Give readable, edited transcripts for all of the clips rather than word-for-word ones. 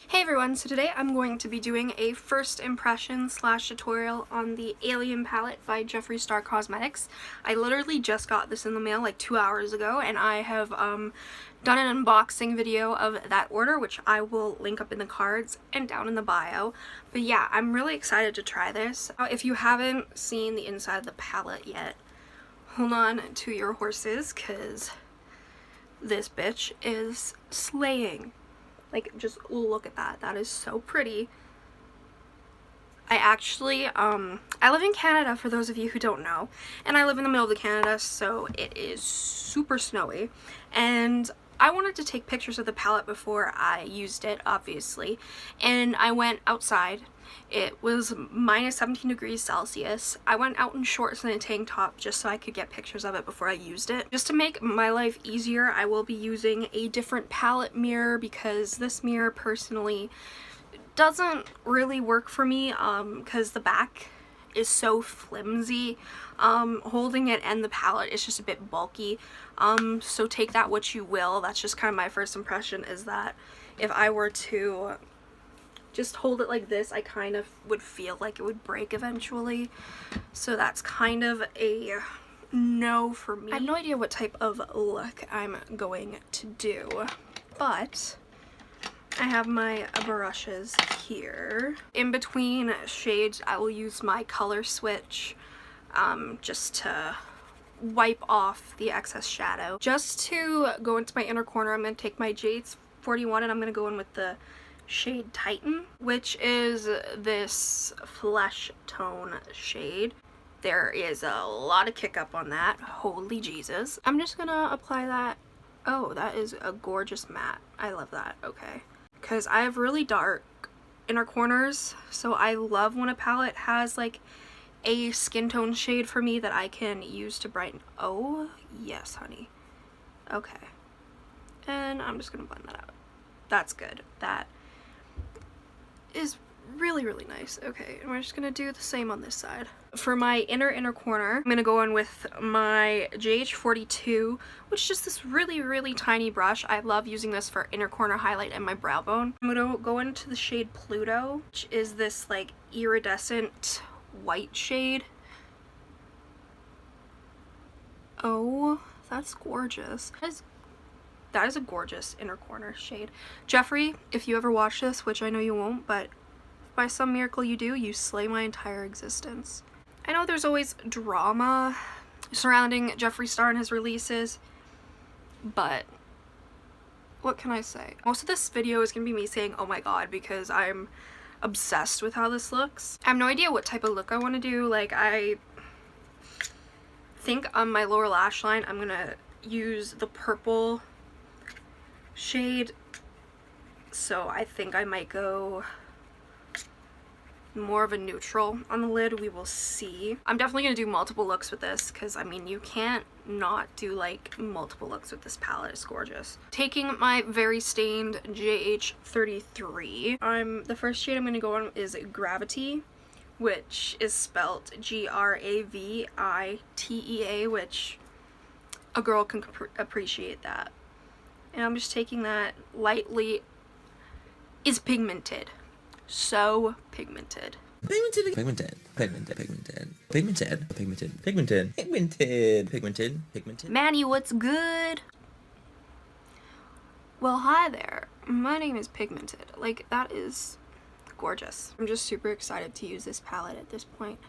Hey everyone, so today I'm going to be doing a first impression slash tutorial on the Alien palette by Jeffree Star Cosmetics. I literally just got this in the mail like 2 hours ago, and I have done an unboxing video of that order, which I will link up in the cards and down in the bio. But yeah, I'm really excited to try this. If you haven't seen the inside of the palette yet, hold on to your horses, because this bitch is slaying. Like, just look at that. That is so pretty. I actually, I live in Canada, for those of you who don't know. And I live in the middle of Canada, so it is super snowy. And I wanted to take pictures of the palette before I used it, obviously. And I went outside. It was minus 17 degrees Celsius. I went out in shorts and a tank top just so I could get pictures of it before I used it. Just to make my life easier, I will be using a different palette mirror because this mirror personally doesn't really work for me because the back is so flimsy. Holding it and the palette is just a bit bulky. So take that what you will. That's just kind of my first impression, is that if I were to just hold it like this, I kind of would feel like it would break eventually. So that's kind of a no for me. I have no idea what type of look I'm going to do, but I have my brushes here. In between shades, I will use my color switch just to wipe off the excess shadow. Just to go into my inner corner, I'm going to take my JH41 and I'm going to go in with the shade Titan, which is this flesh tone shade. There is a lot of kick up on that. Holy Jesus. I'm just gonna apply that. Oh, that is a gorgeous matte. I love that. Okay. Because I have really dark inner corners, so I love when a palette has like a skin tone shade for me that I can use to brighten. Oh, yes, honey. Okay. And I'm just gonna blend that out. That's good. That is really nice. Okay, and we're just gonna do the same on this side. For my inner corner, I'm gonna go in with my JH42, which is just this really tiny brush. I love using this for inner corner highlight and my brow bone. I'm gonna go into the shade Pluto, which is this like iridescent white shade. Oh, that's gorgeous. That is a gorgeous inner corner shade. Jeffree, if you ever watch this, which I know you won't, but if by some miracle you do, you slay my entire existence. I know there's always drama surrounding Jeffree Star and his releases, but what can I say? Most of this video is going to be me saying, oh my god, because I'm obsessed with how this looks. I have no idea what type of look I want to do. Like, I think on my lower lash line, I'm going to use the purple shade, so I think I might go more of a neutral on the lid. We will see. I'm definitely gonna do multiple looks with this because I mean, you can't not do like multiple looks with this palette. It's gorgeous. Taking my very stained JH33, the first shade I'm gonna go on is Gravity, which is spelt Gravitea, which a girl can appreciate that. And I'm just taking that lightly. Is pigmented. So pigmented. Pigmented. Manny, what's good? Well, hi there. My name is Pigmented. Like, that is gorgeous. I'm just super excited to use this palette at this point.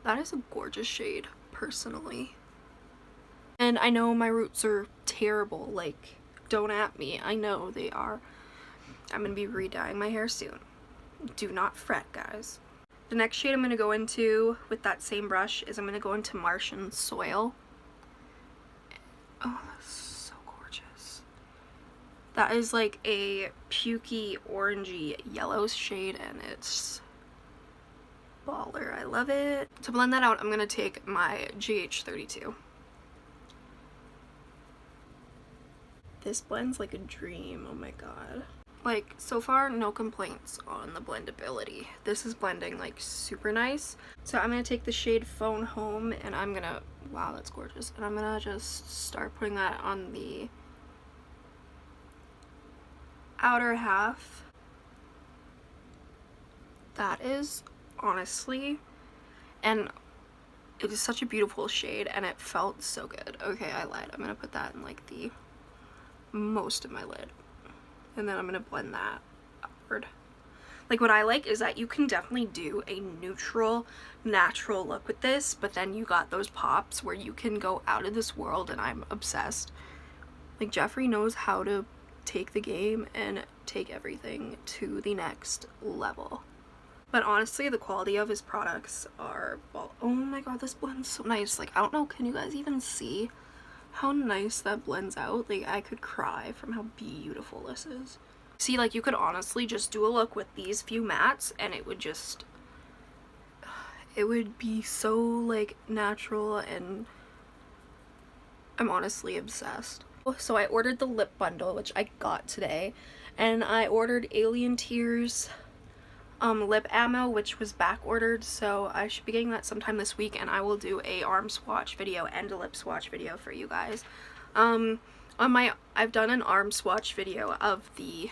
That is a gorgeous shade, personally. And I know my roots are terrible, like, don't at me. I know they are. I'm gonna be re-dyeing my hair soon. Do not fret, guys. The next shade I'm gonna go into with that same brush is I'm gonna go into Martian Soil. Oh, that's so gorgeous. That is like a pukey, orangey yellow shade, and it's baller. I love it. To blend that out, I'm gonna take my GH32. This blends like a dream. Oh my god. Like, so far, no complaints on the blendability. This is blending like super nice. So I'm gonna take the shade Phone Home and I'm gonna, wow, that's gorgeous. And I'm gonna just start putting that on the outer half That is honestly, and it is such a beautiful shade and it felt so good. Okay, I lied. I'm gonna put that in like the most of my lid, and then I'm gonna blend that upward. Like, what I like is that you can definitely do a neutral, natural look with this, but then you got those pops where you can go out of this world, and I'm obsessed. Like, Jeffree knows how to take the game and take everything to the next level. But honestly, the quality of his products are, well, oh my god, this blends so nice. Like, I don't know, can you guys even see how nice that blends out? Like, I could cry from how beautiful this is. See, like, you could honestly just do a look with these few mattes and it would just, it would be so, like, natural, and I'm honestly obsessed. So I ordered the lip bundle, which I got today, and I ordered Alien Tears lip ammo, which was back ordered, so I should be getting that sometime this week, and I will do a arm swatch video and a lip swatch video for you guys. I've done an arm swatch video of the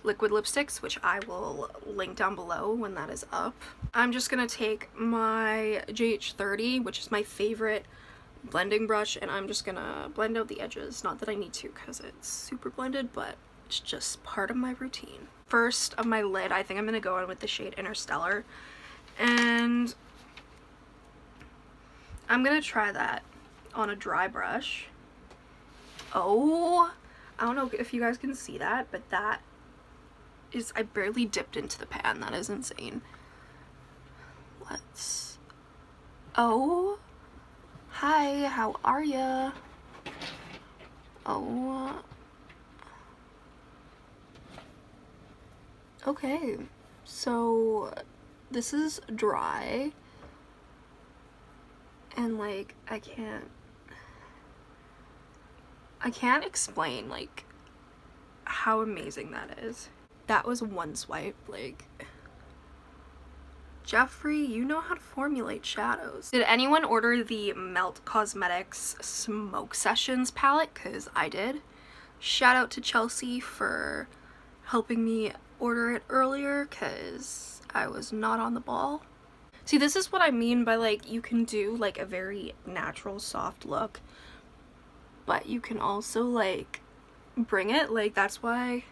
liquid lipsticks, which I will link down below when that is up. I'm just gonna take my JH30, which is my favorite blending brush, and I'm just gonna blend out the edges. Not that I need to because it's super blended, but it's just part of my routine. First of my lid, I think I'm gonna go in with the shade Interstellar, and I'm gonna try that on a dry brush. Oh, I don't know if you guys can see that, but that is, I barely dipped into the pan. That is insane. Let's, oh, hi, how are ya? Oh, okay, so this is dry, and like, I can't explain like how amazing that is. That was one swipe. Like, Jeffree, you know how to formulate shadows. Did anyone order the Melt Cosmetics Smoke Sessions palette? Because I did. Shout out to Chelsea for helping me order it earlier, because I was not on the ball. See, this is what I mean by, like, you can do like a very natural soft look, but you can also like bring it, like, that's why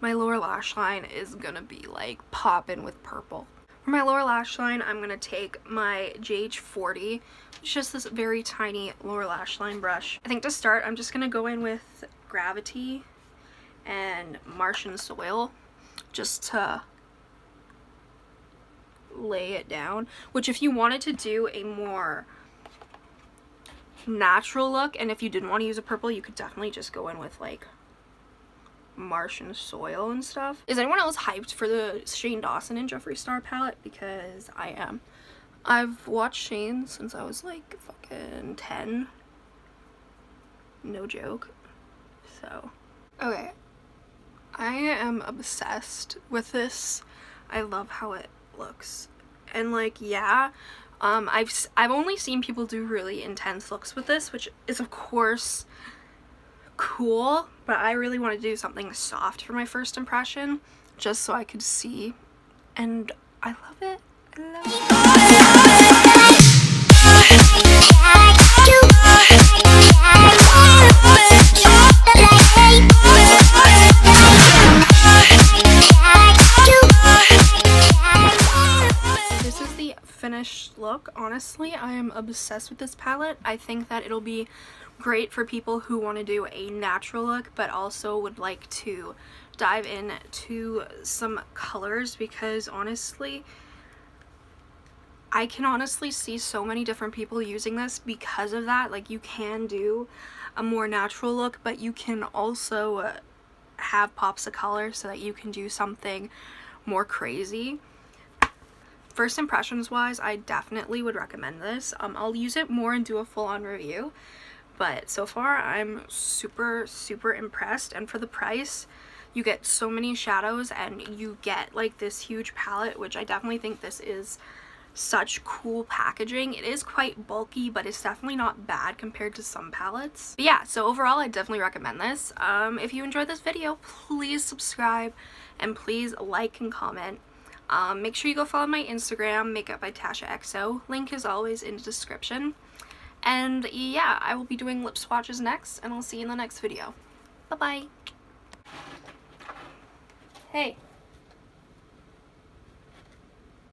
my lower lash line is gonna be like popping with purple. For my lower lash line, I'm gonna take my JH40, it's just this very tiny lower lash line brush. I think to start, I'm just gonna go in with Gravity and Martian Soil just to lay it down, which if you wanted to do a more natural look, and if you didn't want to use a purple, you could definitely just go in with like Martian Soil and stuff. Is anyone else hyped for the Shane Dawson and Jeffree Star palette? Because I am. I've watched Shane since I was like fucking 10. No joke. So, okay. I am obsessed with this. I love how it looks. And like, yeah, I've only seen people do really intense looks with this, which is of course cool, but I really want to do something soft for my first impression, just so I could see, and I love it. I love it. This is the finished look. Honestly, I am obsessed with this palette. I think that it'll be great for people who want to do a natural look but also would like to dive into some colors, because honestly, I can honestly see so many different people using this because of that. Like, you can do a more natural look, but you can also have pops of color so that you can do something more crazy. First impressions wise, I definitely would recommend this. I'll use it more and do a full-on review, but so far I'm super impressed, and for the price you get so many shadows and you get like this huge palette, which I definitely think this is such cool packaging. It is quite bulky, but it's definitely not bad compared to some palettes. But yeah, so overall I definitely recommend this. If you enjoyed this video, please subscribe and please like and comment. Make sure you go follow my Instagram, Makeup by Tasha XO. Link is always in the description. And yeah, I will be doing lip swatches next, and I'll see you in the next video. Bye-bye. Hey.